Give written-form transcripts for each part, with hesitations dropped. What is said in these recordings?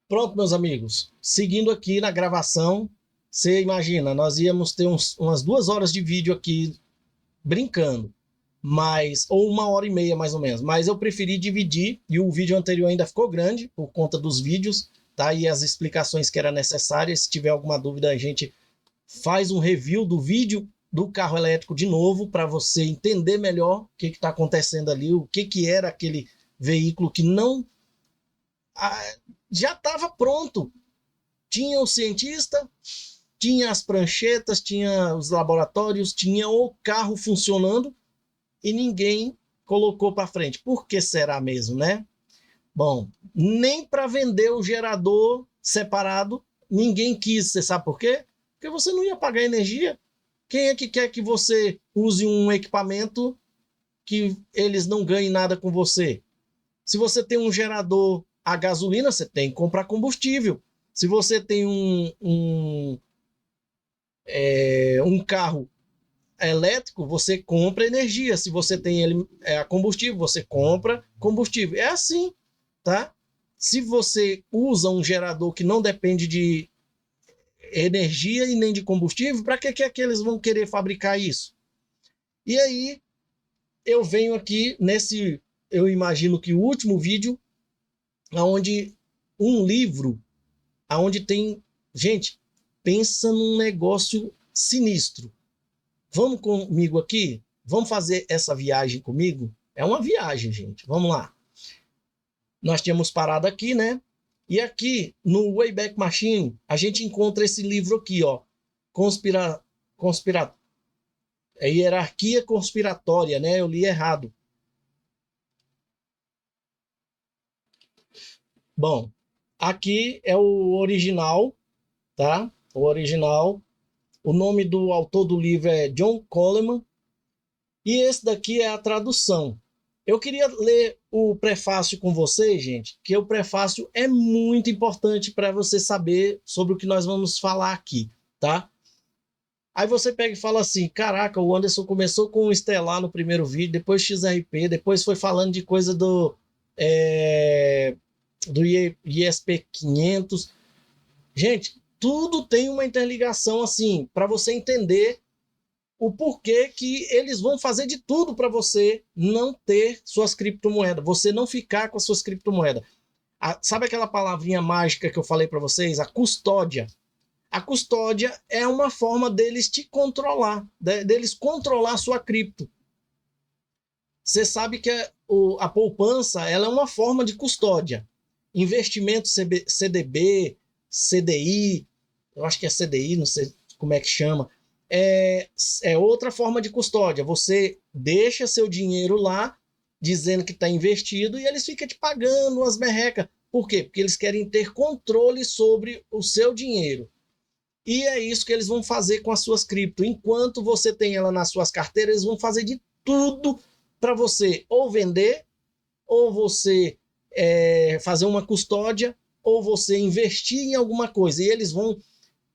Pronto, meus amigos. Seguindo aqui na gravação, você imagina, nós íamos ter umas 2 horas de vídeo aqui brincando, ou 1 hora e meia mais ou menos. Mas eu preferi dividir e o vídeo anterior ainda ficou grande por conta dos vídeos, tá? E as explicações que eram necessárias. Se tiver alguma dúvida, a gente faz um review do vídeo do carro elétrico de novo para você entender melhor o que está acontecendo ali, o que era aquele veículo que não já estava pronto. Tinha o cientista, tinha as pranchetas, tinha os laboratórios, tinha o carro funcionando e ninguém colocou para frente. Por que será mesmo, né? Bom, nem para vender o gerador separado ninguém quis. Você sabe por quê? Porque você não ia pagar energia. Quem é que quer que você use um equipamento que eles não ganhem nada com você? Se você tem um gerador a gasolina, você tem que comprar combustível. Se você tem um carro elétrico, você compra energia. Se você tem ele a combustível, você compra combustível. É assim, tá? Se você usa um gerador que não depende de energia e nem de combustível, para que é que eles vão querer fabricar isso? E aí eu venho aqui nesse, eu imagino que o último vídeo, onde um livro, onde tem, gente, pensa num negócio sinistro. Vamos comigo aqui? Vamos fazer essa viagem comigo? É uma viagem, gente. Vamos lá. Nós tínhamos parado aqui, né? E aqui no Wayback Machine, a gente encontra esse livro aqui, ó. Conspira... É hierarquia conspiratória, né? Eu li errado. Bom, aqui é o original, tá? O original. O nome do autor do livro é John Coleman. E esse daqui é a tradução. Eu queria ler o prefácio com vocês, gente, que o prefácio é muito importante para você saber sobre o que nós vamos falar aqui, tá? Aí você pega e fala assim, caraca, o Anderson começou com o Estelar no primeiro vídeo, depois XRP, depois foi falando de coisa do ISP 500. Gente, tudo tem uma interligação assim, para você entender o porquê que eles vão fazer de tudo para você não ter suas criptomoedas, você não ficar com as suas criptomoedas. Sabe aquela palavrinha mágica que eu falei para vocês? A custódia. A custódia é uma forma deles te controlar, deles controlar a sua cripto. Você sabe que a poupança ela é uma forma de custódia. Investimento CDB, CDI, eu acho que é CDI, não sei como é que chama, é outra forma de custódia. Você deixa seu dinheiro lá, dizendo que está investido, e eles ficam te pagando umas merrecas. Por quê? Porque eles querem ter controle sobre o seu dinheiro. E é isso que eles vão fazer com as suas cripto. Enquanto você tem ela nas suas carteiras, eles vão fazer de tudo para você ou vender, ou você fazer uma custódia, ou você investir em alguma coisa. E eles vão,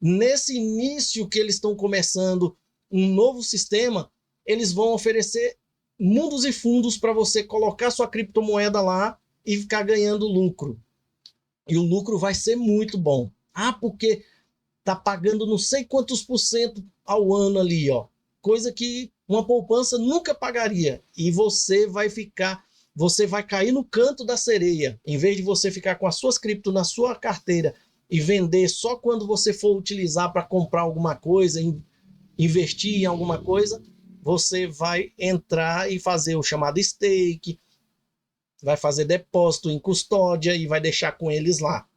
nesse início que eles estão começando um novo sistema, eles vão oferecer mundos e fundos para você colocar sua criptomoeda lá e ficar ganhando lucro. E o lucro vai ser muito bom. Porque tá pagando não sei quantos por cento ao ano ali, ó. Coisa que uma poupança nunca pagaria. E você vai cair no canto da sereia. Em vez de você ficar com as suas cripto na sua carteira e vender só quando você for utilizar para comprar alguma coisa, investir em alguma coisa, você vai entrar e fazer o chamado stake, vai fazer depósito em custódia e vai deixar com eles lá.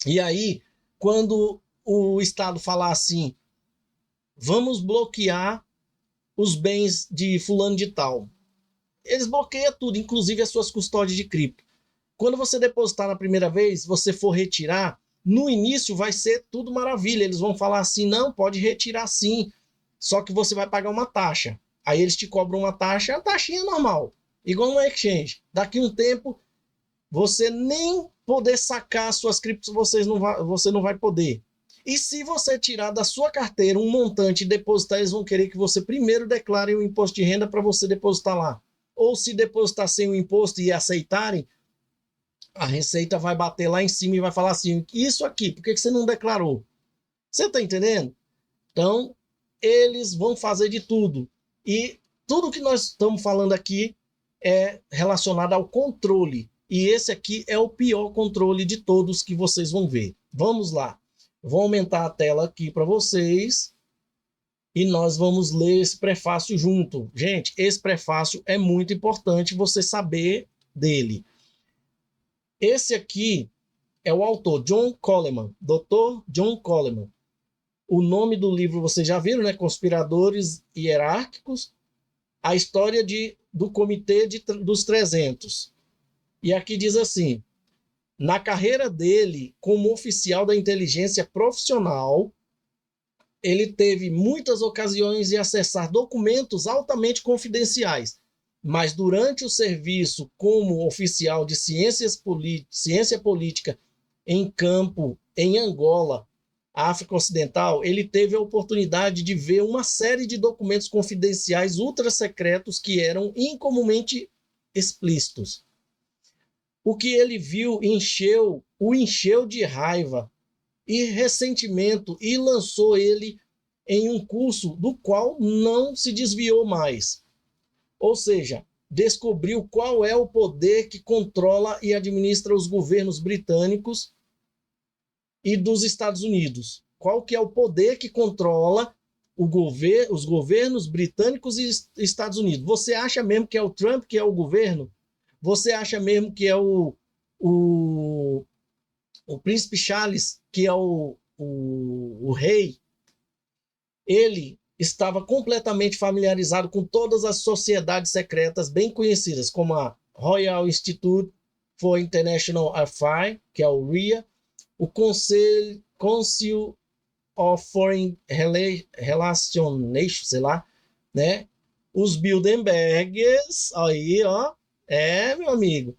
E aí, quando o Estado falar assim, vamos bloquear os bens de fulano de tal, eles bloqueiam tudo, inclusive as suas custódias de cripto. Quando você depositar na primeira vez, você for retirar, no início vai ser tudo maravilha. Eles vão falar assim, não, pode retirar sim, só que você vai pagar uma taxa. Aí eles te cobram uma taxa, a taxinha normal, igual no exchange. Daqui um tempo, você nem poder sacar suas criptos, você não vai poder. E se você tirar da sua carteira um montante e depositar, eles vão querer que você primeiro declare o imposto de renda para você depositar lá. Ou se depositar sem o imposto e aceitarem, A Receita vai bater lá em cima e vai falar assim, isso aqui, por que você não declarou? Você está entendendo? Então, eles vão fazer de tudo. E tudo que nós estamos falando aqui é relacionado ao controle. E esse aqui é o pior controle de todos que vocês vão ver. Vamos lá. Vou aumentar a tela aqui para vocês e nós vamos ler esse prefácio junto. Gente, esse prefácio é muito importante você saber dele. Esse aqui é o autor, John Coleman, Dr. John Coleman. O nome do livro vocês já viram, né? Conspiradores Hierárquicos, a história do Comitê dos 300. E aqui diz assim, na carreira dele como oficial da inteligência profissional, ele teve muitas ocasiões de acessar documentos altamente confidenciais, mas durante o serviço como oficial de ciência política em campo em Angola, África Ocidental, ele teve a oportunidade de ver uma série de documentos confidenciais ultra secretos que eram incomumente explícitos. O que ele viu o encheu de raiva e ressentimento e lançou ele em um curso do qual não se desviou mais. Ou seja, descobriu qual é o poder que controla e administra os governos britânicos e dos Estados Unidos. Qual que é o poder que controla os governos britânicos e Estados Unidos? Você acha mesmo que é o Trump que é o governo? Você acha mesmo que é o príncipe Charles que é o rei? Ele estava completamente familiarizado com todas as sociedades secretas bem conhecidas, como a Royal Institute for International Affairs, que é o RIA, o Council of Foreign Relations, sei lá, né? Os Bilderbergers, aí, ó, meu amigo,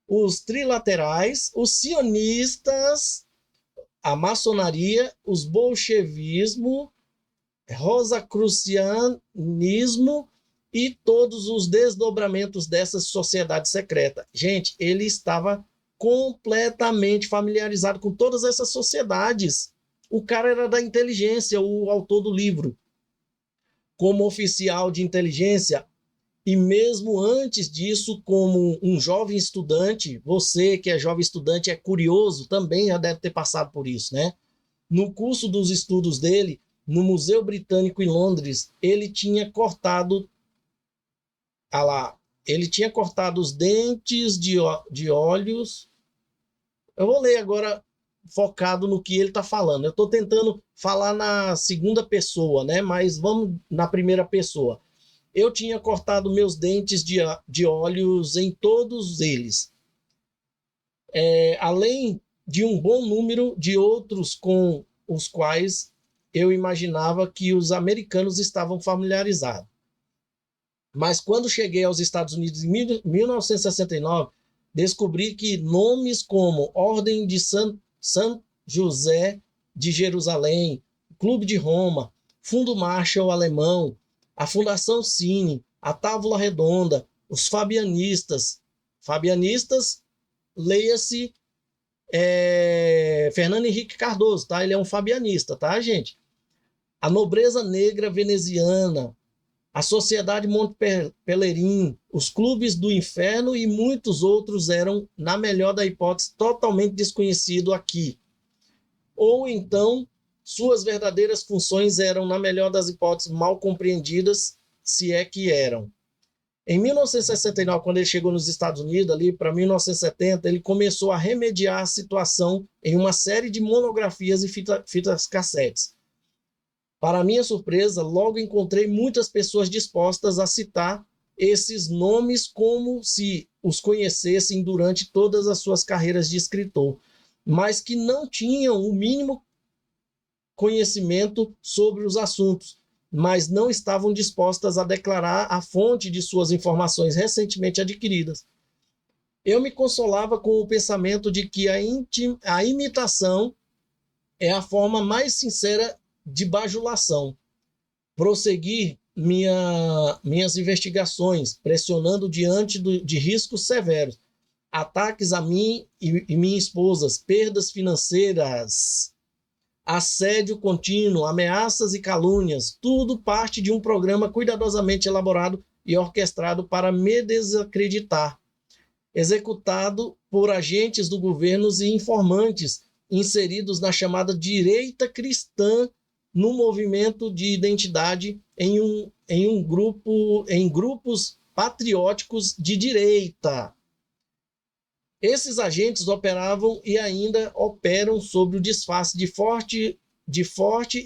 os trilaterais, os sionistas, a maçonaria, os bolchevismo, rosacrucianismo e todos os desdobramentos dessa sociedade secreta. Gente, ele estava completamente familiarizado com todas essas sociedades. O cara era da inteligência, o autor do livro. Como oficial de inteligência, e mesmo antes disso, como um jovem estudante, você que é jovem estudante é curioso, também já deve ter passado por isso, né? No curso dos estudos dele, no Museu Britânico em Londres, ele tinha cortado os dentes de olhos. Eu vou ler agora focado no que ele está falando. Eu estou tentando falar na segunda pessoa, né? Mas vamos na primeira pessoa. Eu tinha cortado meus dentes de olhos em todos eles. Além de um bom número de outros com os quais eu imaginava que os americanos estavam familiarizados. Mas quando cheguei aos Estados Unidos em 1969, descobri que nomes como Ordem de São José de Jerusalém, Clube de Roma, Fundo Marshall Alemão, a Fundação Cine, a Távola Redonda, os Fabianistas, leia-se Fernando Henrique Cardoso, tá? Ele é um fabianista, tá, gente? A Nobreza Negra Veneziana, a Sociedade Monte Pelerin, os Clubes do Inferno e muitos outros eram, na melhor da hipótese, totalmente desconhecidos aqui. Ou então, suas verdadeiras funções eram, na melhor das hipóteses, mal compreendidas, se é que eram. Em 1969, quando ele chegou nos Estados Unidos, ali para 1970, ele começou a remediar a situação em uma série de monografias e fitas cassetes. Para minha surpresa, logo encontrei muitas pessoas dispostas a citar esses nomes como se os conhecessem durante todas as suas carreiras de escritor, mas que não tinham o mínimo conhecimento sobre os assuntos, mas não estavam dispostas a declarar a fonte de suas informações recentemente adquiridas. Eu me consolava com o pensamento de que a imitação é a forma mais sincera de bajulação. Prossegui minhas investigações, pressionando diante de riscos severos. ataques a mim e minha esposa, perdas financeiras, assédio contínuo, ameaças e calúnias, tudo parte de um programa cuidadosamente elaborado e orquestrado para me desacreditar, executado por agentes do governo e informantes inseridos na chamada direita cristã no movimento de identidade em grupos patrióticos de direita. Esses agentes operavam e ainda operam sob o disfarce de forte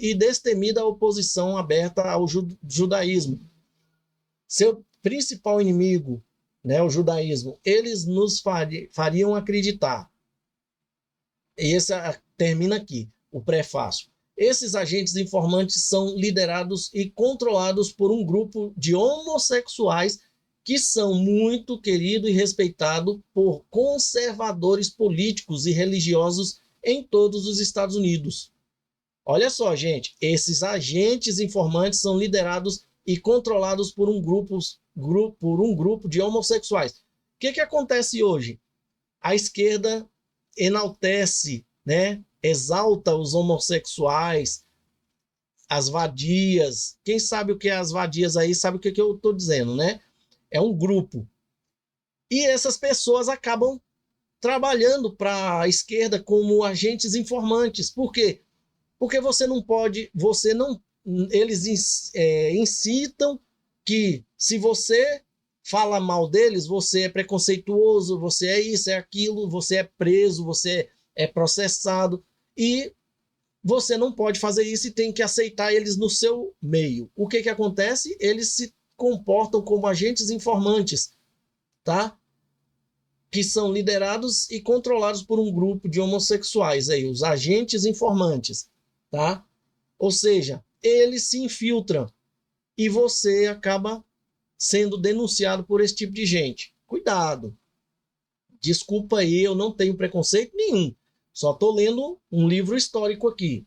e destemida oposição aberta ao judaísmo. Seu principal inimigo, né, o judaísmo, eles nos fariam acreditar. E esse termina aqui, o prefácio. Esses agentes informantes são liderados e controlados por um grupo de homossexuais que são muito queridos e respeitados por conservadores políticos e religiosos em todos os Estados Unidos. Olha só, gente, esses agentes informantes são liderados e controlados por um grupo de homossexuais. O que acontece hoje? A esquerda enaltece, né? Exalta os homossexuais, as vadias. Quem sabe o que é as vadias aí sabe o que eu estou dizendo, né? É um grupo. E essas pessoas acabam trabalhando para a esquerda como agentes informantes. Por quê? Porque eles incitam que se você fala mal deles, você é preconceituoso, você é isso, é aquilo, você é preso, você é processado e você não pode fazer isso e tem que aceitar eles no seu meio. O que acontece? Eles se comportam como agentes informantes, tá? Que são liderados e controlados por um grupo de homossexuais, aí, os agentes informantes, tá? Ou seja, eles se infiltram e você acaba sendo denunciado por esse tipo de gente. Cuidado. Desculpa aí, eu não tenho preconceito nenhum. Só estou lendo um livro histórico aqui.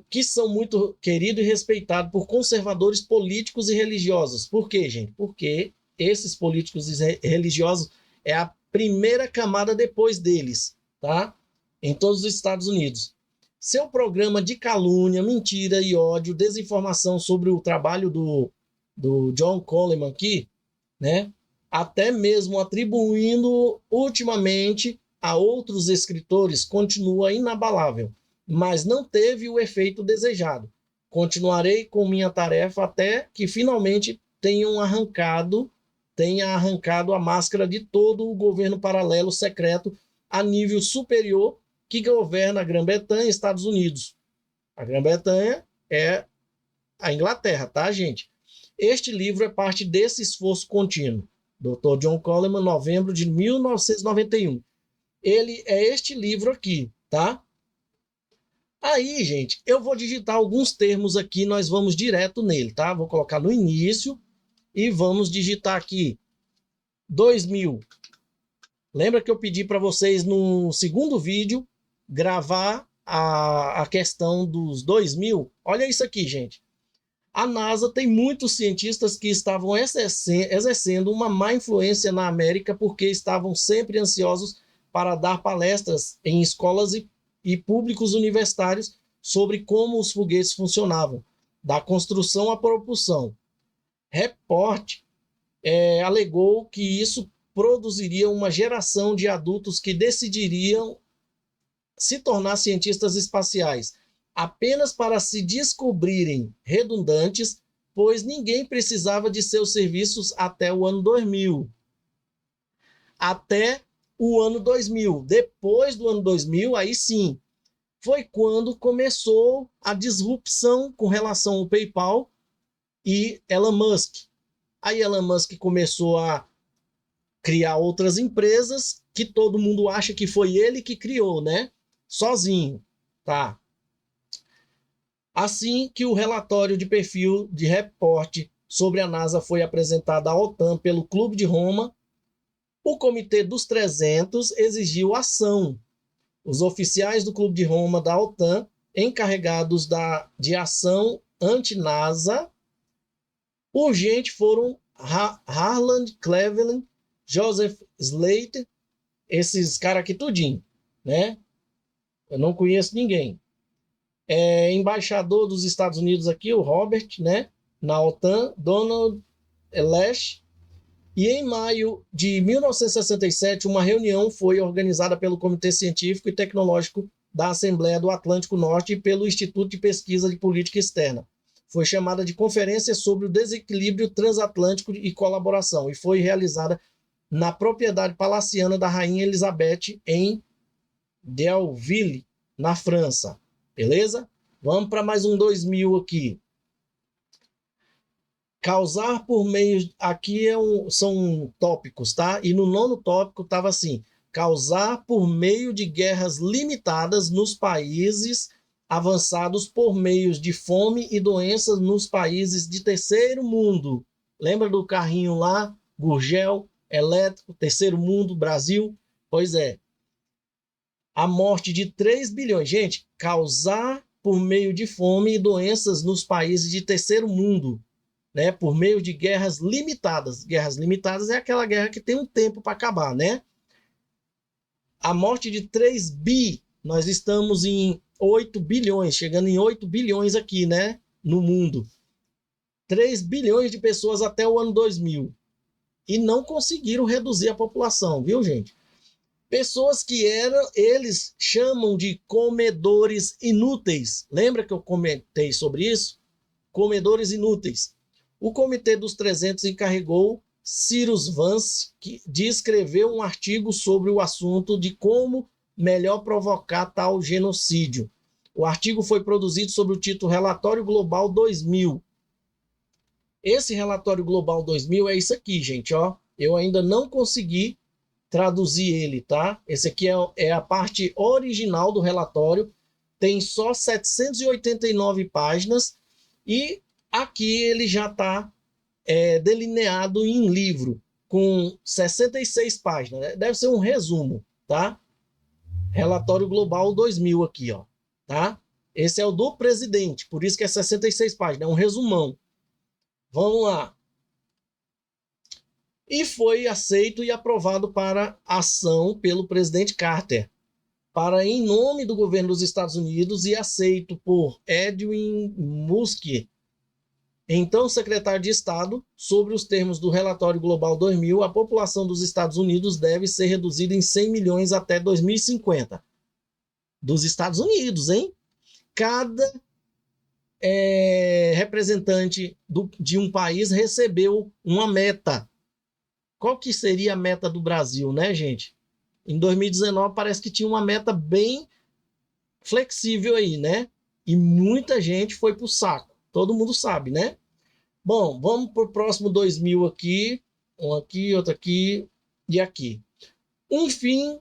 Que são muito queridos e respeitados por conservadores políticos e religiosos. Por quê, gente? Porque esses políticos e religiosos é a primeira camada depois deles, tá? Em todos os Estados Unidos. Seu programa de calúnia, mentira e ódio, desinformação sobre o trabalho do John Coleman aqui, né? Até mesmo atribuindo ultimamente a outros escritores, continua inabalável, mas não teve o efeito desejado. Continuarei com minha tarefa até que finalmente tenha arrancado a máscara de todo o governo paralelo secreto a nível superior que governa a Grã-Bretanha e Estados Unidos. A Grã-Bretanha é a Inglaterra, tá, gente? Este livro é parte desse esforço contínuo. Dr. John Coleman, novembro de 1991. Ele é este livro aqui, tá? Aí, gente, eu vou digitar alguns termos aqui, nós vamos direto nele, tá? Vou colocar no início e vamos digitar aqui 2000. Lembra que eu pedi para vocês no segundo vídeo gravar a questão dos 2000? Olha isso aqui, gente. A NASA tem muitos cientistas que estavam exercendo uma má influência na América porque estavam sempre ansiosos para dar palestras em escolas e públicos universitários sobre como os foguetes funcionavam, da construção à propulsão. Report alegou que isso produziria uma geração de adultos que decidiriam se tornar cientistas espaciais, apenas para se descobrirem redundantes, pois ninguém precisava de seus serviços até o ano 2000. Até o ano 2000. Depois do ano 2000, aí sim, foi quando começou a disrupção com relação ao PayPal e Elon Musk. Aí Elon Musk começou a criar outras empresas que todo mundo acha que foi ele que criou, né? Sozinho, tá? Assim que o relatório de perfil de reporte sobre a NASA foi apresentado à OTAN pelo Clube de Roma, o Comitê dos 300 exigiu ação. Os oficiais do Clube de Roma da OTAN, encarregados de ação anti-NASA, urgente foram Harlan Cleveland, Joseph Slater, esses caras aqui tudinho, né? Eu não conheço ninguém. Embaixador dos Estados Unidos aqui, o Robert, né? Na OTAN, Donald Lash. E em maio de 1967, uma reunião foi organizada pelo Comitê Científico e Tecnológico da Assembleia do Atlântico Norte e pelo Instituto de Pesquisa de Política Externa. Foi chamada de Conferência sobre o Desequilíbrio Transatlântico e Colaboração e foi realizada na propriedade palaciana da Rainha Elizabeth em Delville, na França. Beleza? Vamos para mais um 2000 aqui. Causar por meio... Aqui são tópicos, tá? E no 9º tópico estava assim: causar por meio de guerras limitadas nos países avançados por meios de fome e doenças nos países de terceiro mundo. Lembra do carrinho lá? Gurgel, elétrico, terceiro mundo, Brasil? Pois é. A morte de 3 bilhões. Gente, causar por meio de fome e doenças nos países de terceiro mundo. Né, por meio de guerras limitadas. Guerras limitadas é aquela guerra que tem um tempo para acabar, né? A morte de 3 bi, nós estamos em 8 bilhões, chegando em 8 bilhões aqui, né? No mundo. 3 bilhões de pessoas até o ano 2000. E não conseguiram reduzir a população, viu, gente? Pessoas que eles chamam de comedores inúteis. Lembra que eu comentei sobre isso? Comedores inúteis. O Comitê dos 300 encarregou Cyrus Vance de escrever um artigo sobre o assunto de como melhor provocar tal genocídio. O artigo foi produzido sob o título Relatório Global 2000. Esse Relatório Global 2000 é isso aqui, gente, ó. Eu ainda não consegui traduzir ele, tá? Esse aqui é a parte original do relatório. Tem só 789 páginas e aqui ele já está delineado em livro, com 66 páginas. Né? Deve ser um resumo, tá? Relatório Global 2000 aqui, ó. Tá? Esse é o do presidente, por isso que é 66 páginas, é um resumão. Vamos lá. E foi aceito e aprovado para ação pelo presidente Carter, em nome do governo dos Estados Unidos, e aceito por Edwin Musk, então secretário de Estado, sobre os termos do Relatório Global 2000, a população dos Estados Unidos deve ser reduzida em 100 milhões até 2050. Dos Estados Unidos, hein? Cada representante de um país recebeu uma meta. Qual que seria a meta do Brasil, né, gente? Em 2019 parece que tinha uma meta bem flexível aí, né? E muita gente foi pro saco. Todo mundo sabe, né? Bom, vamos para o próximo 2000 aqui. Um aqui, outro aqui e aqui. Um fim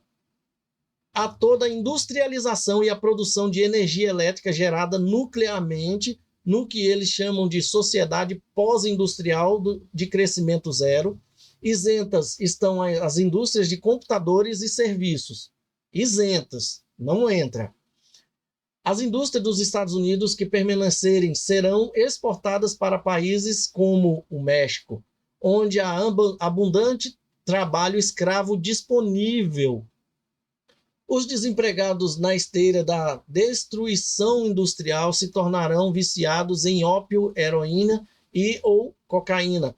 a toda a industrialização e a produção de energia elétrica gerada nuclearmente no que eles chamam de sociedade pós-industrial de crescimento zero. Isentas estão as indústrias de computadores e serviços. Isentas, não entra. As indústrias dos Estados Unidos que permanecerem serão exportadas para países como o México, onde há abundante trabalho escravo disponível. Os desempregados na esteira da destruição industrial se tornarão viciados em ópio, heroína ou cocaína,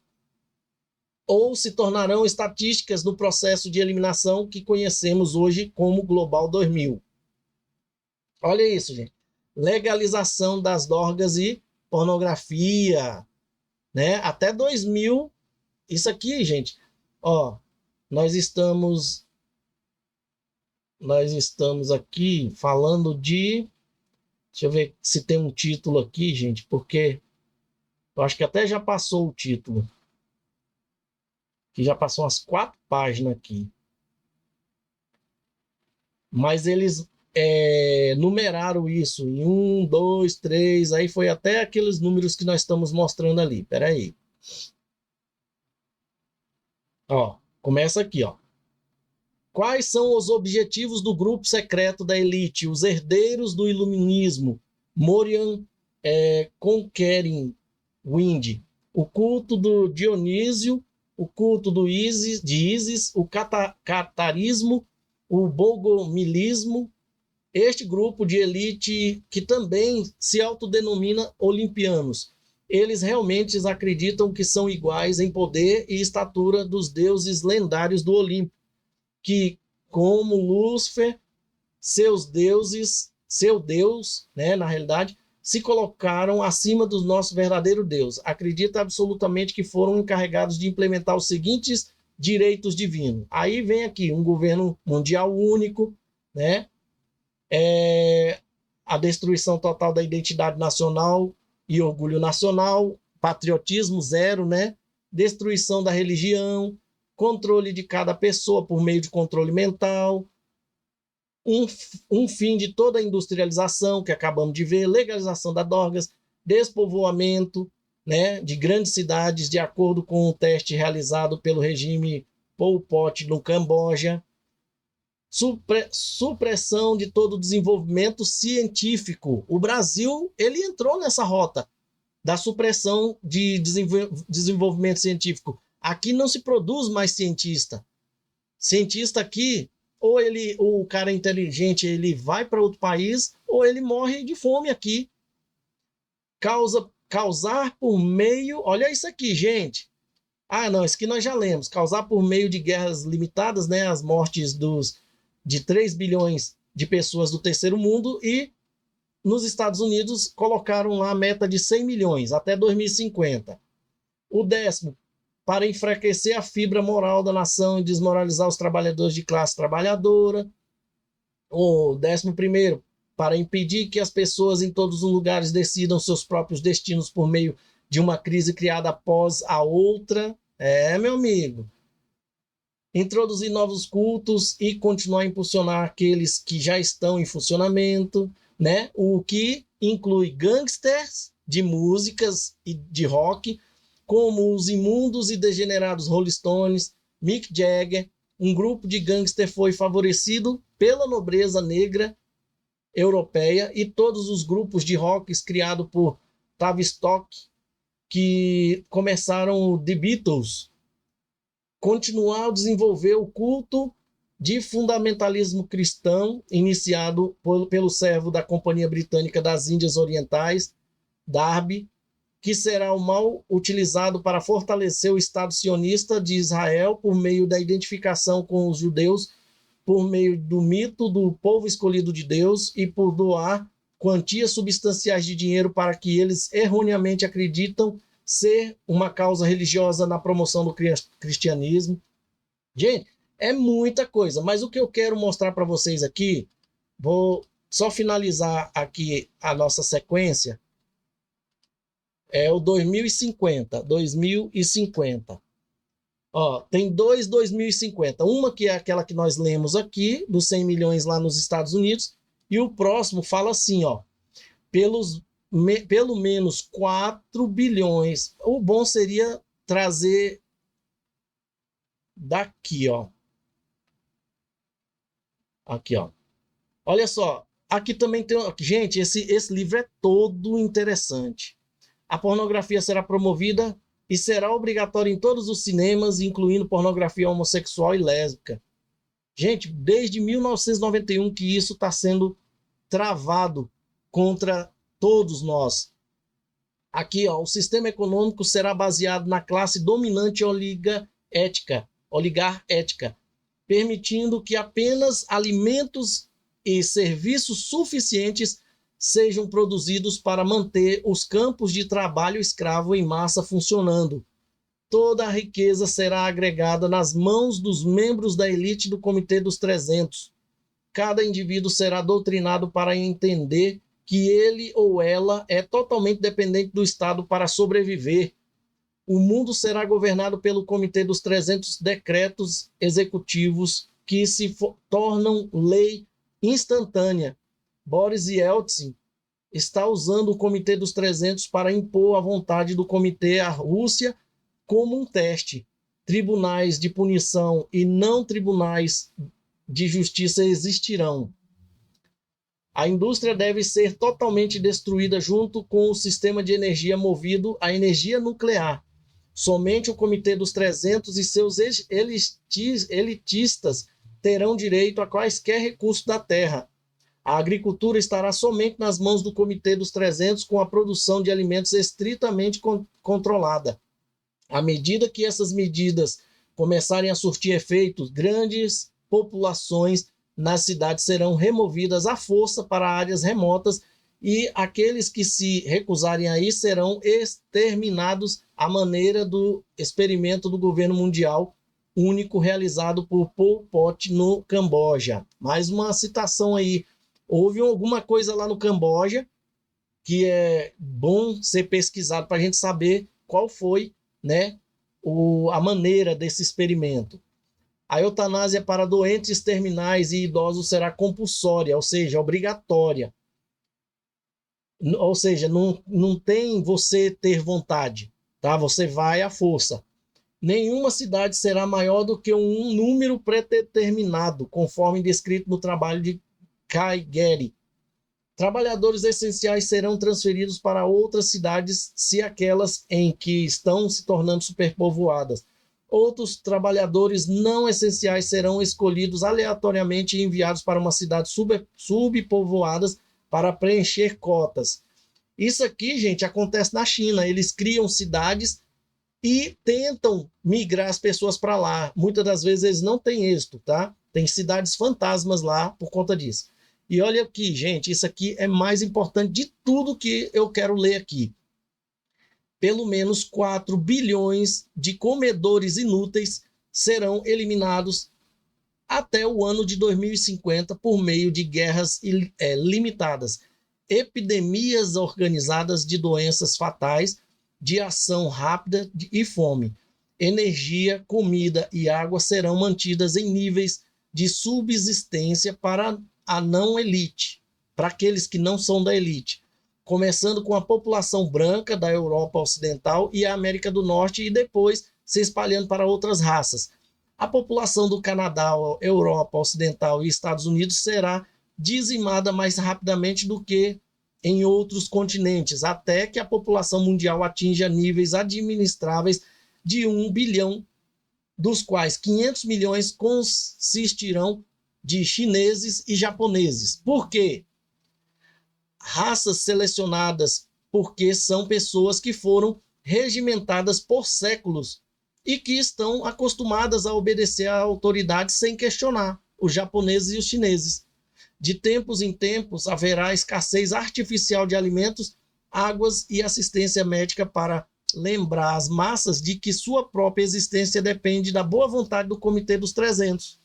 ou se tornarão estatísticas no processo de eliminação que conhecemos hoje como Global 2000. Olha isso, gente. Legalização das drogas e pornografia, né? Até 2000. Isso aqui, gente, ó, nós estamos aqui falando de... Deixa eu ver se tem um título aqui, gente, porque eu acho que até já passou o título. Que já passou umas 4 páginas aqui. Mas eles numeraram isso em 1, 2, 3, aí foi até aqueles números que nós estamos mostrando ali. Espera aí. Ó, começa aqui, ó. Quais são os objetivos do grupo secreto da elite, os herdeiros do iluminismo, Morian Conquering Wind, o culto do Dionísio, o culto de Ísis, o catarismo, o bogomilismo, este grupo de elite que também se autodenomina olimpianos. Eles realmente acreditam que são iguais em poder e estatura dos deuses lendários do Olimpo, que, como Lúcifer, seu Deus, né, na realidade, se colocaram acima do nosso verdadeiro Deus. Acredita absolutamente que foram encarregados de implementar os seguintes direitos divinos. Aí vem aqui um governo mundial único, né? A destruição total da identidade nacional e orgulho nacional, patriotismo zero, né? Destruição da religião, controle de cada pessoa por meio de controle mental, um fim de toda a industrialização que acabamos de ver, legalização das drogas, despovoamento, né, de grandes cidades de acordo com o teste realizado pelo regime Pol Pot no Camboja, supressão de todo o desenvolvimento científico. O Brasil, ele entrou nessa rota da supressão de desenvolvimento científico. Aqui não se produz mais cientista. Cientista aqui, ou o cara inteligente, ele vai para outro país, ou ele morre de fome aqui. Causar por meio... Olha isso aqui, gente. Ah, não, isso aqui nós já lemos. Causar por meio de guerras limitadas, né, as mortes de 3 bilhões de pessoas do terceiro mundo, e nos Estados Unidos colocaram lá a meta de 100 milhões até 2050. O 10º, para enfraquecer a fibra moral da nação e desmoralizar os trabalhadores de classe trabalhadora. O 11º, para impedir que as pessoas em todos os lugares decidam seus próprios destinos por meio de uma crise criada após a outra. Meu amigo. Introduzir novos cultos e continuar a impulsionar aqueles que já estão em funcionamento, né? O que inclui gangsters de músicas e de rock, como os imundos e degenerados Rolling Stones, Mick Jagger. Um grupo de gangster foi favorecido pela nobreza negra europeia, e todos os grupos de rock criados por Tavistock, que começaram The Beatles, continuar a desenvolver o culto de fundamentalismo cristão iniciado pelo servo da Companhia Britânica das Índias Orientais, Darby, que será o mal utilizado para fortalecer o Estado sionista de Israel por meio da identificação com os judeus, por meio do mito do povo escolhido de Deus e por doar quantias substanciais de dinheiro para que eles erroneamente acreditam ser uma causa religiosa na promoção do cristianismo. Gente, é muita coisa, mas o que eu quero mostrar para vocês aqui, vou só finalizar aqui a nossa sequência, é o 2050. Ó, tem 2050. Uma que é aquela que nós lemos aqui, dos 100 milhões lá nos Estados Unidos, e o próximo fala assim, ó, pelo menos 4 bilhões. O bom seria trazer daqui, ó. Aqui, ó. Olha só, aqui também tem... Gente, esse livro é todo interessante. A pornografia será promovida e será obrigatória em todos os cinemas, incluindo pornografia homossexual e lésbica. Gente, desde 1991 que isso está sendo travado contra todos nós. Aqui, ó, o sistema econômico será baseado na classe dominante oligarquética, permitindo que apenas alimentos e serviços suficientes sejam produzidos para manter os campos de trabalho escravo em massa funcionando. Toda a riqueza será agregada nas mãos dos membros da elite do Comitê dos 300. Cada indivíduo será doutrinado para entender que ele ou ela é totalmente dependente do Estado para sobreviver. O mundo será governado pelo Comitê dos 300 decretos executivos que se tornam lei instantânea. Boris Yeltsin está usando o Comitê dos 300 para impor a vontade do Comitê à Rússia como um teste. Tribunais de punição e não tribunais de justiça existirão. A indústria deve ser totalmente destruída junto com o sistema de energia movido à energia nuclear. Somente o Comitê dos 300 e seus elitistas terão direito a quaisquer recursos da terra. A agricultura estará somente nas mãos do Comitê dos 300, com a produção de alimentos estritamente controlada. À medida que essas medidas começarem a surtir efeitos, grandes populações nas cidades serão removidas à força para áreas remotas e aqueles que se recusarem a ir serão exterminados à maneira do experimento do governo mundial único realizado por Pol Pot no Camboja. Mais uma citação aí. Houve alguma coisa lá no Camboja que é bom ser pesquisado para a gente saber qual foi, né, a maneira desse experimento. A eutanásia para doentes terminais e idosos será compulsória, ou seja, obrigatória. Ou seja, não tem você ter vontade, tá? Você vai à força. Nenhuma cidade será maior do que um número predeterminado, conforme descrito no trabalho de Kaigeri. Trabalhadores essenciais serão transferidos para outras cidades se aquelas em que estão se tornando superpovoadas. Outros trabalhadores não essenciais serão escolhidos aleatoriamente e enviados para uma cidade subpovoadas para preencher cotas. Isso aqui, gente, acontece na China. Eles criam cidades e tentam migrar as pessoas para lá. Muitas das vezes eles não têm êxito, tá? Tem cidades fantasmas lá por conta disso. E olha aqui, gente, isso aqui é mais importante de tudo que eu quero ler aqui. Pelo menos 4 bilhões de comedores inúteis serão eliminados até o ano de 2050 por meio de guerras limitadas, epidemias organizadas de doenças fatais, de ação rápida e fome. Energia, comida e água serão mantidas em níveis de subsistência para a não elite, para aqueles que não são da elite, começando com a população branca da Europa Ocidental e a América do Norte e depois se espalhando para outras raças. A população do Canadá, Europa Ocidental e Estados Unidos será dizimada mais rapidamente do que em outros continentes, até que a população mundial atinja níveis administráveis de 1 bilhão, dos quais 500 milhões consistirão de chineses e japoneses. Por quê? Raças selecionadas porque são pessoas que foram regimentadas por séculos e que estão acostumadas a obedecer à autoridade sem questionar, os japoneses e os chineses. De tempos em tempos haverá escassez artificial de alimentos, águas e assistência médica para lembrar as massas de que sua própria existência depende da boa vontade do Comitê dos 300.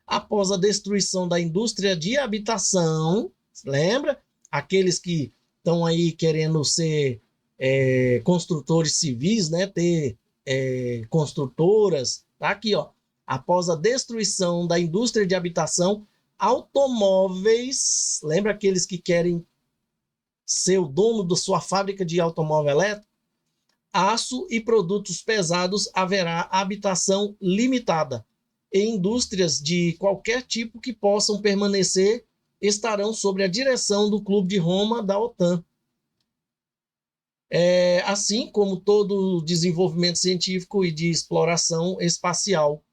Após a destruição da indústria de habitação, lembra? Aqueles que estão aí querendo ser construtores civis, né? Ter construtoras, tá aqui, ó. Após a destruição da indústria de habitação, automóveis, lembra aqueles que querem ser o dono da sua fábrica de automóvel elétrico? Aço e produtos pesados, haverá habitação limitada. E indústrias de qualquer tipo que possam permanecer estarão sob a direção do Clube de Roma da OTAN. Assim como todo desenvolvimento científico e de exploração espacial.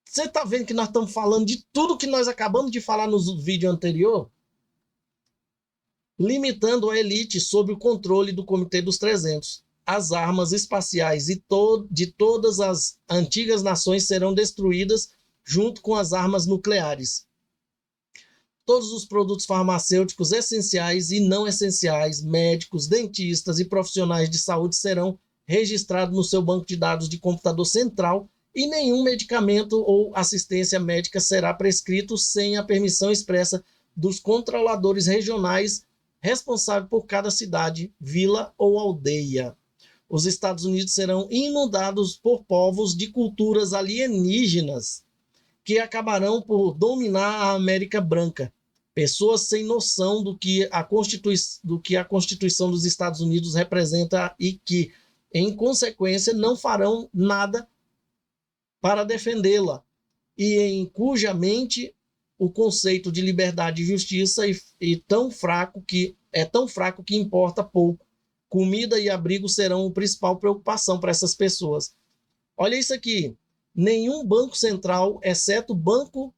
Você está vendo que nós estamos falando de tudo que nós acabamos de falar no vídeo anterior? Limitando a elite sob o controle do Comitê dos 300. As armas espaciais de todas as antigas nações serão destruídas junto com as armas nucleares. Todos os produtos farmacêuticos essenciais e não essenciais, médicos, dentistas e profissionais de saúde serão registrados no seu banco de dados de computador central e nenhum medicamento ou assistência médica será prescrito sem a permissão expressa dos controladores regionais responsáveis por cada cidade, vila ou aldeia. Os Estados Unidos serão inundados por povos de culturas alienígenas que acabarão por dominar a América Branca. Pessoas sem noção do que a Constituição dos Estados Unidos representa e que, em consequência, não farão nada para defendê-la, e em cuja mente o conceito de liberdade e justiça é tão fraco que importa pouco, Comida e abrigo serão a principal preocupação para essas pessoas. Olha isso aqui. Nenhum banco central, exceto o Banco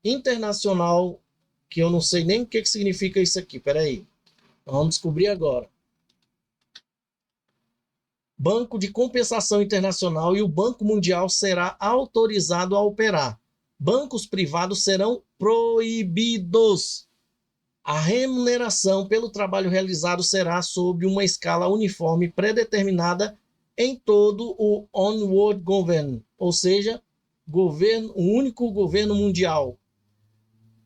Internacional, que eu não sei nem o que significa isso aqui. Peraí. Vamos descobrir agora. Banco de Compensação Internacional e o Banco Mundial será autorizado a operar. Bancos privados serão proibidos. A remuneração pelo trabalho realizado será sob uma escala uniforme predeterminada em todo o One-World Government, ou seja, o único governo mundial.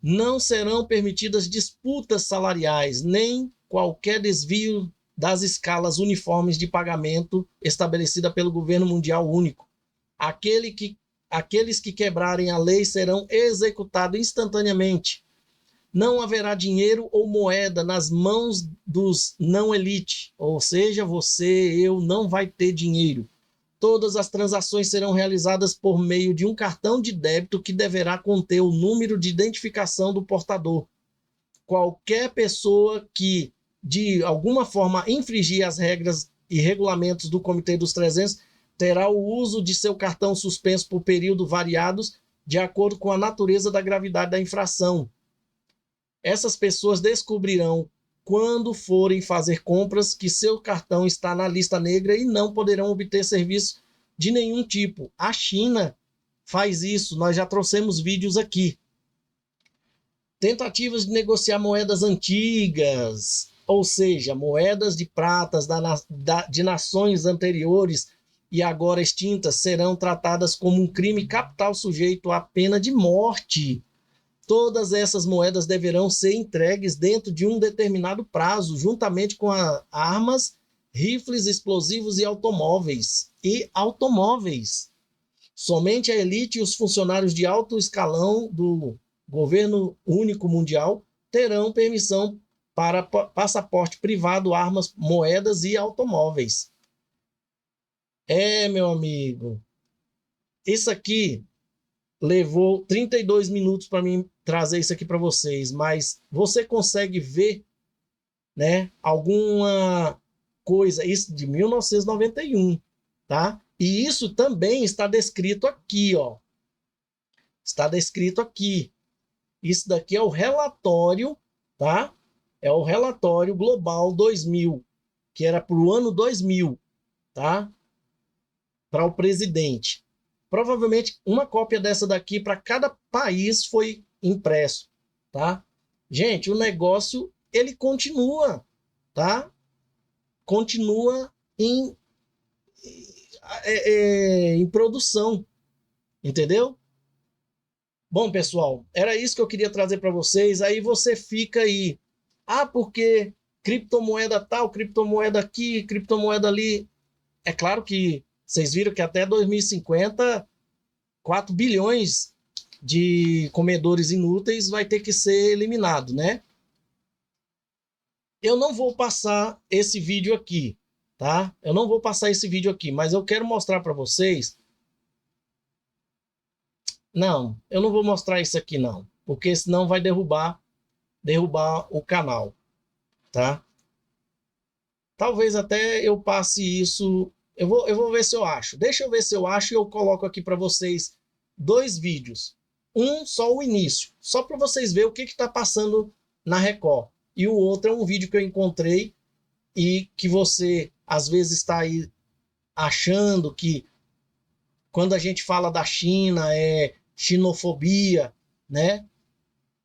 Não serão permitidas disputas salariais, nem qualquer desvio das escalas uniformes de pagamento estabelecida pelo governo mundial único. Aqueles que quebrarem a lei serão executados instantaneamente. Não haverá dinheiro ou moeda nas mãos dos não-elite, ou seja, você, eu, não vai ter dinheiro. Todas as transações serão realizadas por meio de um cartão de débito que deverá conter o número de identificação do portador. Qualquer pessoa que, de alguma forma, infringir as regras e regulamentos do Comitê dos 300 terá o uso de seu cartão suspenso por períodos variados, de acordo com a natureza da gravidade da infração. Essas pessoas descobrirão, quando forem fazer compras, que seu cartão está na lista negra e não poderão obter serviço de nenhum tipo. A China faz isso, nós já trouxemos vídeos aqui. Tentativas de negociar moedas antigas, ou seja, moedas de pratas de nações anteriores e agora extintas, serão tratadas como um crime capital sujeito à pena de morte. Todas essas moedas deverão ser entregues dentro de um determinado prazo, juntamente com armas, rifles, explosivos e automóveis. Somente a elite e os funcionários de alto escalão do Governo Único Mundial terão permissão para passaporte privado, armas, moedas e automóveis. Meu amigo, isso aqui levou 32 minutos para mim trazer isso aqui para vocês, mas você consegue ver, né, alguma coisa, isso de 1991, tá? E isso também está descrito aqui, ó. Está descrito aqui. Isso daqui é o relatório, tá? É o relatório global 2000, que era para o ano 2000, tá? Para o presidente. Provavelmente uma cópia dessa daqui para cada país foi impresso, tá? Gente, o negócio, ele continua, tá? Continua em produção, entendeu? Bom, pessoal, era isso que eu queria trazer para vocês. Aí você fica aí, porque criptomoeda tal, criptomoeda aqui, criptomoeda ali. É claro que vocês viram que até 2050, 4 bilhões de comedores inúteis vai ter que ser eliminado, né? Eu não vou passar esse vídeo aqui, tá? Eu não vou passar esse vídeo aqui, mas eu quero mostrar para vocês. Não, eu não vou mostrar isso aqui não, porque senão vai derrubar o canal, tá? Talvez até eu passe isso. Eu vou ver se eu acho. Deixa eu ver se eu acho e eu coloco aqui para vocês 2 vídeos. Um só o início, só para vocês verem o que está passando na Record. E o outro é um vídeo que eu encontrei e que você às vezes está aí achando que quando a gente fala da China é xenofobia, né?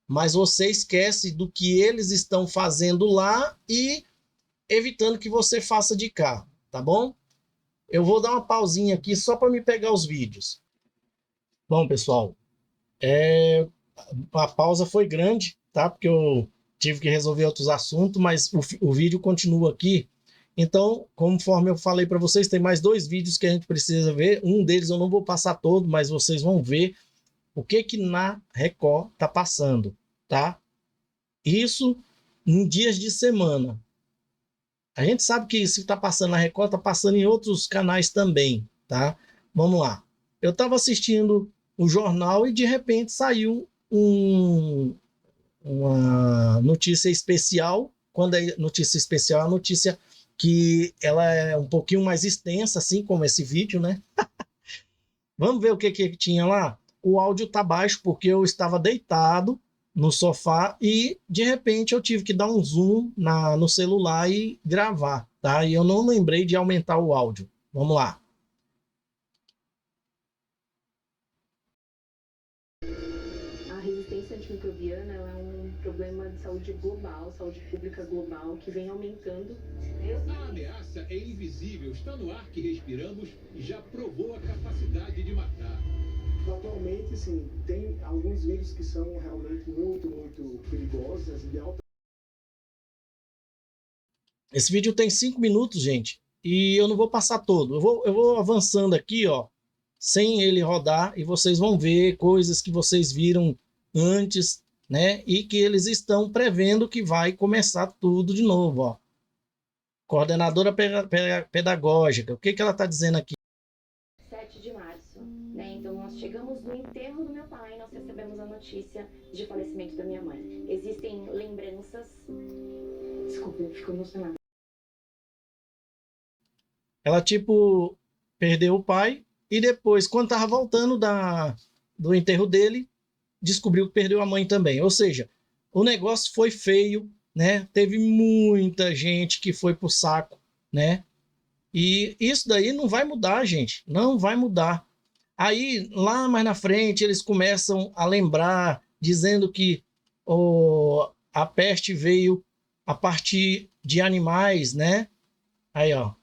Mas você esquece do que eles estão fazendo lá e evitando que você faça de cá, tá bom? Eu vou dar uma pausinha aqui só para me pegar os vídeos. Bom, pessoal, a pausa foi grande, tá? Porque eu tive que resolver outros assuntos, mas o vídeo continua aqui. Então, conforme eu falei para vocês, tem mais 2 vídeos que a gente precisa ver. Um deles eu não vou passar todo, mas vocês vão ver o que na Record tá passando, tá? Isso em dias de semana. A gente sabe que se está passando na Record, está passando em outros canais também, tá? Vamos lá. Eu estava assistindo o jornal e de repente saiu uma notícia especial. Quando é notícia especial, é a notícia que ela é um pouquinho mais extensa, assim como esse vídeo, né? Vamos ver o que tinha lá? O áudio tá baixo porque eu estava deitado no sofá e de repente eu tive que dar um zoom no celular e gravar, tá? E eu não lembrei de aumentar o áudio. Vamos lá. A resistência antimicrobiana ela é um problema de saúde global, saúde pública global, que vem aumentando. A ameaça é invisível, está no ar que respiramos e já provou a capacidade de matar. Atualmente, sim, tem alguns vírus que são realmente muito perigosos e de alta. Esse vídeo tem 5 minutos, gente, e eu não vou passar todo. Eu vou avançando aqui, ó, sem ele rodar, e vocês vão ver coisas que vocês viram antes, né? E que eles estão prevendo que vai começar tudo de novo, ó. Coordenadora pedagógica, o que ela está dizendo aqui? 7 de março, né? Então nós chegamos no enterro do meu pai, nós recebemos a notícia de falecimento da minha mãe. Existem lembranças. Desculpa, eu fico emocionada. Ela, tipo, perdeu o pai e depois, quando tava voltando do enterro dele, descobriu que perdeu a mãe também. Ou seja, o negócio foi feio, né? Teve muita gente que foi pro saco, né? E isso daí não vai mudar, gente. Não vai mudar. Aí, lá mais na frente, eles começam a lembrar, dizendo que a peste veio a partir de animais, né? Aí, ó.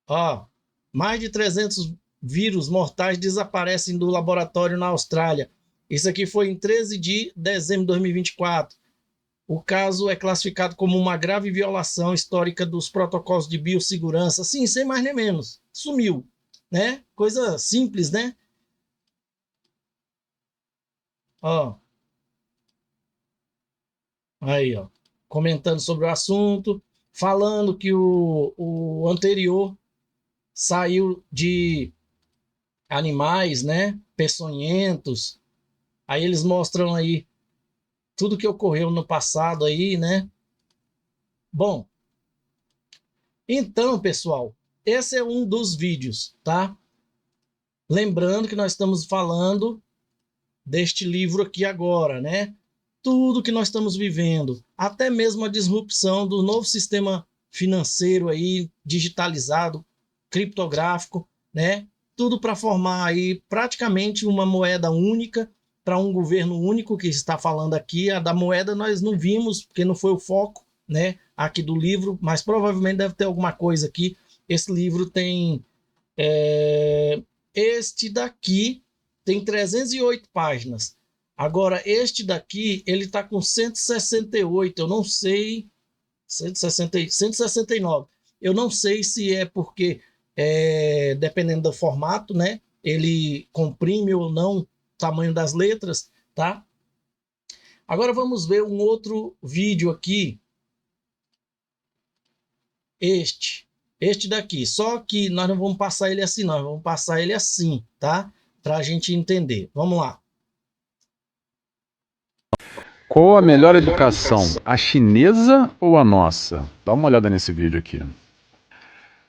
Ó, mais de 300 vírus mortais desaparecem do laboratório na Austrália. Isso aqui foi em 13 de dezembro de 2024. O caso é classificado como uma grave violação histórica dos protocolos de biossegurança. Sim, sem mais nem menos. Sumiu, né? Coisa simples, né? Ó. Aí, ó. Comentando sobre o assunto, falando que o anterior saiu de animais, né? Peçonhentos. Aí eles mostram aí tudo que ocorreu no passado aí, né? Bom, então, pessoal, esse é um dos vídeos, tá? Lembrando que nós estamos falando deste livro aqui agora, né? Tudo que nós estamos vivendo, até mesmo a disrupção do novo sistema financeiro aí, digitalizado, criptográfico, né? Tudo para formar aí praticamente uma moeda única para um governo único que está falando aqui. A da moeda nós não vimos, porque não foi o foco, né, aqui do livro, mas provavelmente deve ter alguma coisa aqui. Esse livro tem... este daqui tem 308 páginas. Agora, este daqui, ele está com 168, eu não sei... 169. Eu não sei se é porque, dependendo do formato, né, ele comprime ou não o tamanho das letras, tá? Agora vamos ver um outro vídeo aqui. Este daqui. Só que nós não vamos passar ele assim, nós vamos passar ele assim, tá? Para a gente entender. Vamos lá. Qual a melhor educação, a chinesa ou a nossa? Dá uma olhada nesse vídeo aqui.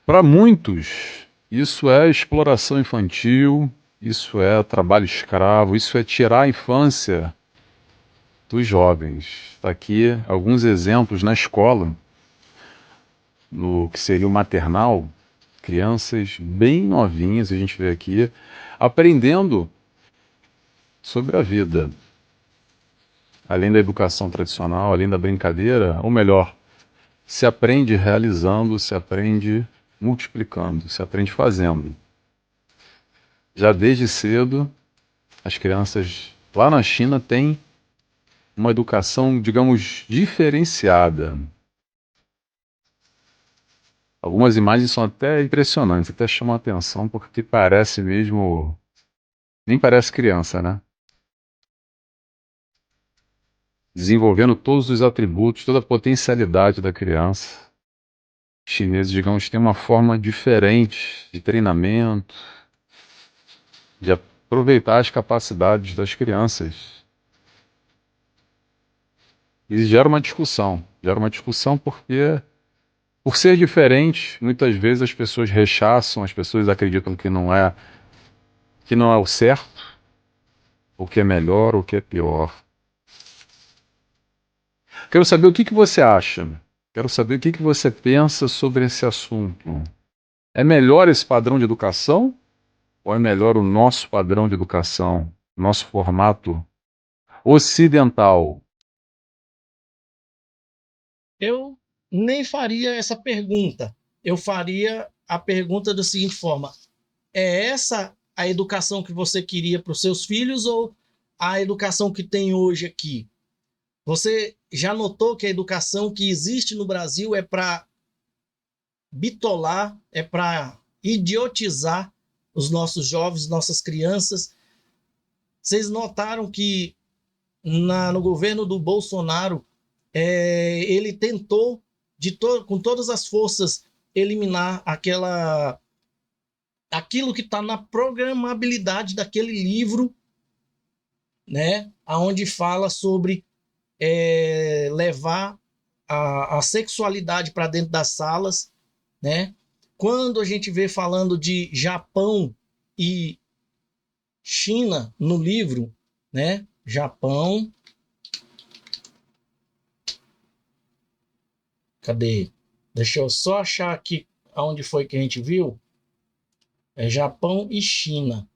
Para muitos, isso é exploração infantil, isso é trabalho escravo, isso é tirar a infância dos jovens. Está aqui alguns exemplos na escola, no que seria o maternal, crianças bem novinhas, a gente vê aqui, aprendendo sobre a vida. Além da educação tradicional, além da brincadeira, ou melhor, se aprende realizando, se aprende multiplicando, se aprende fazendo. Já desde cedo, as crianças lá na China têm uma educação, digamos, diferenciada. Algumas imagens são até impressionantes, até chamam a atenção, porque parece mesmo... nem parece criança, né? Desenvolvendo todos os atributos, toda a potencialidade da criança. Os chineses, digamos, têm uma forma diferente de treinamento, de aproveitar as capacidades das crianças. E gera uma discussão porque Por ser diferente, muitas vezes as pessoas rechaçam, as pessoas acreditam que não é o certo, o que é melhor, o que é pior. Quero saber o que você acha. Quero saber o que você pensa sobre esse assunto. É melhor esse padrão de educação? Ou é melhor o nosso padrão de educação? Nosso formato ocidental? Eu nem faria essa pergunta. Eu faria a pergunta da seguinte forma: é essa a educação que você queria para os seus filhos ou a educação que tem hoje aqui? Você já notou que a educação que existe no Brasil é para bitolar, é para idiotizar os nossos jovens, nossas crianças? Vocês notaram que no governo do Bolsonaro, ele tentou com todas as forças eliminar aquilo que está na programabilidade daquele livro, né, aonde fala sobre levar a sexualidade para dentro das salas, né? Quando a gente vê falando de Japão e China no livro, né? Japão. Cadê? Deixa eu só achar aqui aonde foi que a gente viu. É Japão e China.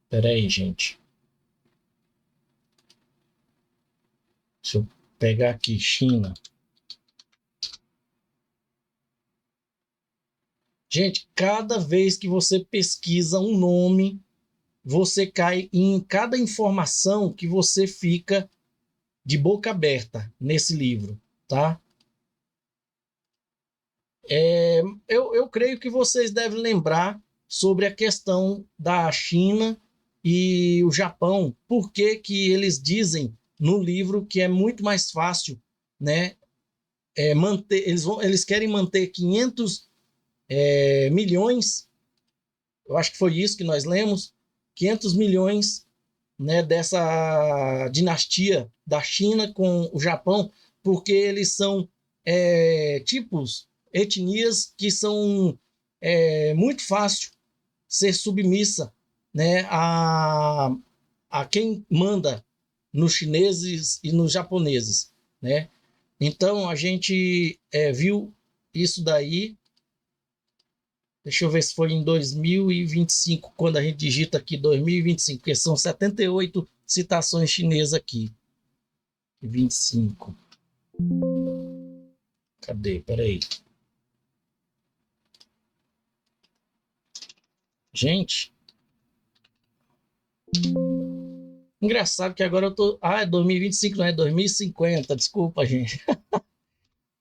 Peraí, gente. Deixa eu pegar aqui, China. Gente, cada vez que você pesquisa um nome, você cai em cada informação que você fica de boca aberta nesse livro, tá? Eu creio que vocês devem lembrar sobre a questão da China e o Japão. Por que que eles dizem no livro que é muito mais fácil, né? Eles querem manter 500 milhões, eu acho que foi isso que nós lemos, 500 milhões, né, dessa dinastia da China com o Japão, porque eles são etnias que são muito fácil ser submissa, né, a quem manda nos chineses e nos japoneses, né? Então a gente viu isso daí. Deixa eu ver se foi em 2025, quando a gente digita aqui 2025, porque são 78 citações chinesas aqui. 25. Cadê? Peraí. Gente. Engraçado que agora eu tô... é 2025, não é 2050. Desculpa, gente.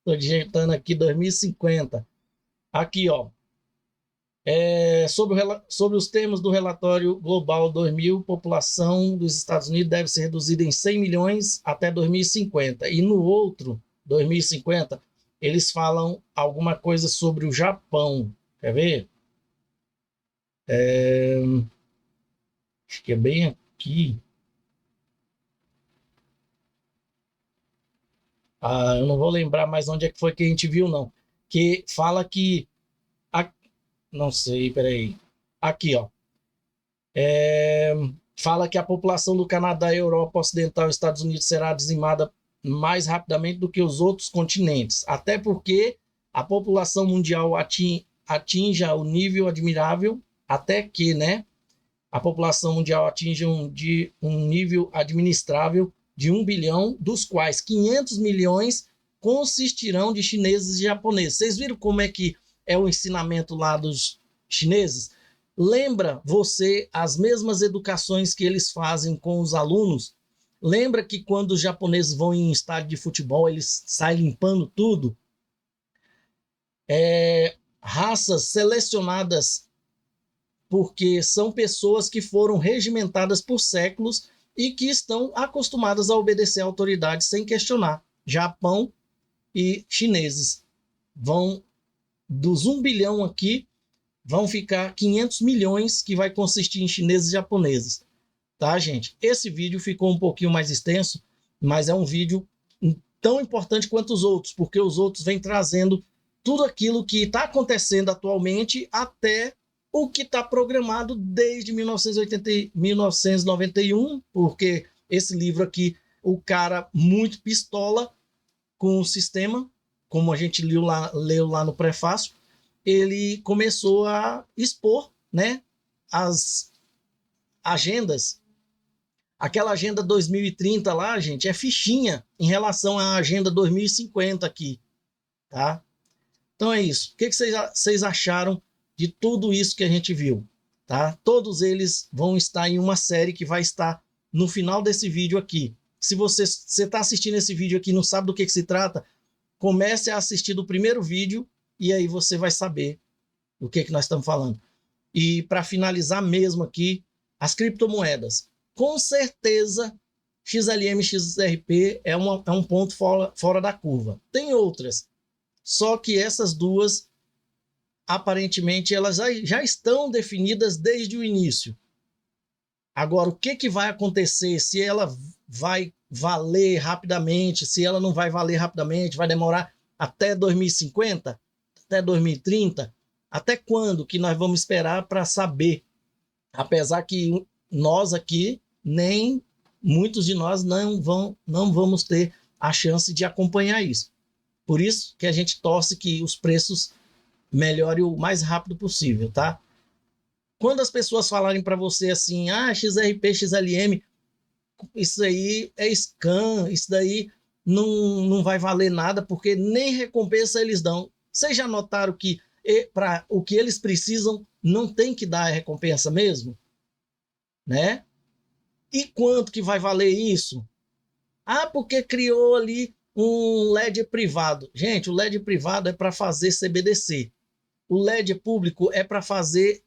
Tô digitando aqui 2050. Aqui, ó. Sobre os termos do relatório global 2000, população dos Estados Unidos deve ser reduzida em 100 milhões até 2050. E no outro, 2050, eles falam alguma coisa sobre o Japão. Quer ver? Acho que é bem aqui. Eu não vou lembrar mais onde é que foi que a gente viu, não. Que fala que... Não sei, peraí. Aqui, ó. Fala que a população do Canadá, Europa Ocidental e Estados Unidos será dizimada mais rapidamente do que os outros continentes. Até porque a população mundial atinja o nível admirável, até que, né? A população mundial atinja um nível administrável de 1 bilhão, dos quais 500 milhões consistirão de chineses e japoneses. Vocês viram como é que é o ensinamento lá dos chineses? Lembra você as mesmas educações que eles fazem com os alunos? Lembra que quando os japoneses vão em estádio de futebol, eles saem limpando tudo? Raças selecionadas porque são pessoas que foram regimentadas por séculos e que estão acostumadas a obedecer à autoridade sem questionar. Japão e chineses vão... Dos 1 bilhão aqui, vão ficar 500 milhões, que vai consistir em chineses e japoneses. Tá, gente? Esse vídeo ficou um pouquinho mais extenso, mas é um vídeo tão importante quanto os outros, porque os outros vêm trazendo tudo aquilo que está acontecendo atualmente até o que está programado desde 1991, porque esse livro aqui, o cara muito pistola com o sistema, como a gente leu lá no prefácio, ele começou a expor, né, as agendas. Aquela agenda 2030 lá, gente, é fichinha em relação à agenda 2050 aqui, tá? Então é isso. O que vocês acharam de tudo isso que a gente viu, tá? Todos eles vão estar em uma série que vai estar no final desse vídeo aqui. Se você está assistindo esse vídeo aqui e não sabe do que se trata, comece a assistir do primeiro vídeo e aí você vai saber do que nós estamos falando. E para finalizar mesmo aqui, as criptomoedas. Com certeza, XLM e XRP é um ponto fora da curva. Tem outras, só que essas duas, aparentemente, elas já estão definidas desde o início. Agora, o que vai acontecer? Se ela vai valer rapidamente, se ela não vai valer rapidamente, vai demorar até 2050, até 2030? Até quando que nós vamos esperar para saber? Apesar que nós aqui, nem muitos de nós não vamos ter a chance de acompanhar isso. Por isso que a gente torce que os preços melhorem o mais rápido possível, tá? Quando as pessoas falarem para você assim, XRP, XLM, isso aí é scam, isso daí não vai valer nada, porque nem recompensa eles dão. Vocês já notaram que para o que eles precisam não tem que dar a recompensa mesmo? Né? E quanto que vai valer isso? Porque criou ali um ledger privado. Gente, o ledger privado é para fazer CBDC. O ledger público é para fazer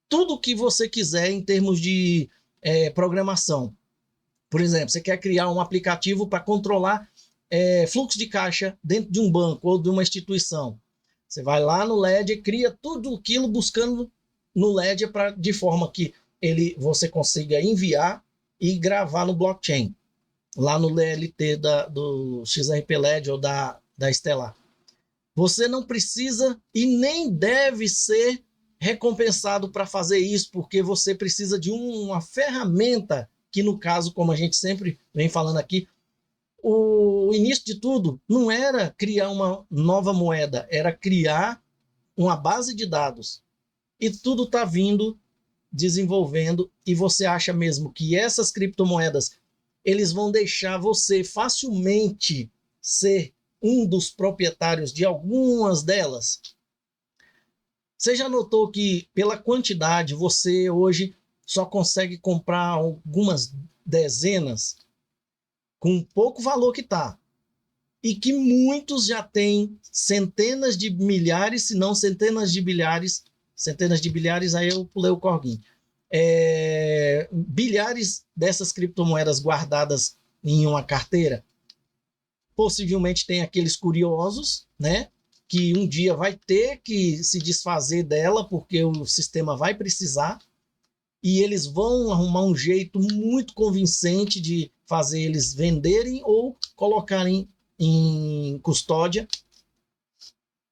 tudo o que você quiser em termos de programação. Por exemplo, você quer criar um aplicativo para controlar fluxo de caixa dentro de um banco ou de uma instituição. Você vai lá no ledger, cria tudo aquilo buscando no ledger de forma que você consiga enviar e gravar no blockchain, lá no LLT do XRP Ledger ou da Stellar. Você não precisa e nem deve ser recompensado para fazer isso, porque você precisa de uma ferramenta que, no caso, como a gente sempre vem falando aqui, o início de tudo não era criar uma nova moeda, era criar uma base de dados. E tudo está vindo, desenvolvendo, e você acha mesmo que essas criptomoedas eles vão deixar você facilmente ser um dos proprietários de algumas delas? Você já notou que pela quantidade você hoje só consegue comprar algumas dezenas com pouco valor que está, e que muitos já têm centenas de milhares, se não centenas de bilhares, aí eu pulei o corguinho, bilhares dessas criptomoedas guardadas em uma carteira. Possivelmente tem aqueles curiosos, né, que um dia vai ter que se desfazer dela porque o sistema vai precisar, e eles vão arrumar um jeito muito convincente de fazer eles venderem ou colocarem em custódia,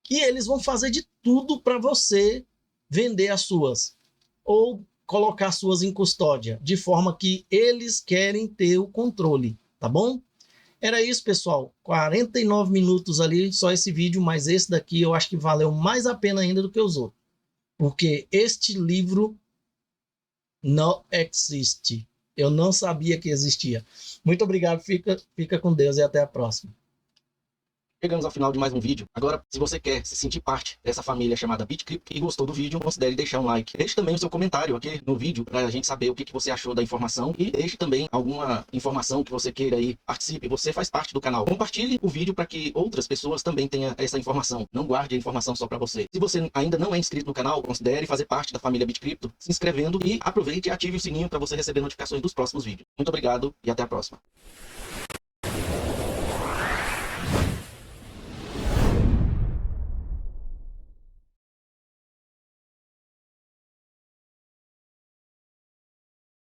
e eles vão fazer de tudo para você vender as suas ou colocar as suas em custódia, de forma que eles querem ter o controle, tá bom? Era isso, pessoal. 49 minutos ali, só esse vídeo, mas esse daqui eu acho que valeu mais a pena ainda do que os outros, porque este livro não existe. Eu não sabia que existia. Muito obrigado, fica com Deus e até a próxima. Chegamos ao final de mais um vídeo. Agora, se você quer se sentir parte dessa família chamada BitCrypto e gostou do vídeo, considere deixar um like. Deixe também o seu comentário aqui no vídeo para a gente saber o que você achou da informação, e deixe também alguma informação que você queira aí, participe. Você faz parte do canal. Compartilhe o vídeo para que outras pessoas também tenham essa informação. Não guarde a informação só para você. Se você ainda não é inscrito no canal, considere fazer parte da família BitCrypto, se inscrevendo, e aproveite e ative o sininho para você receber notificações dos próximos vídeos. Muito obrigado e até a próxima.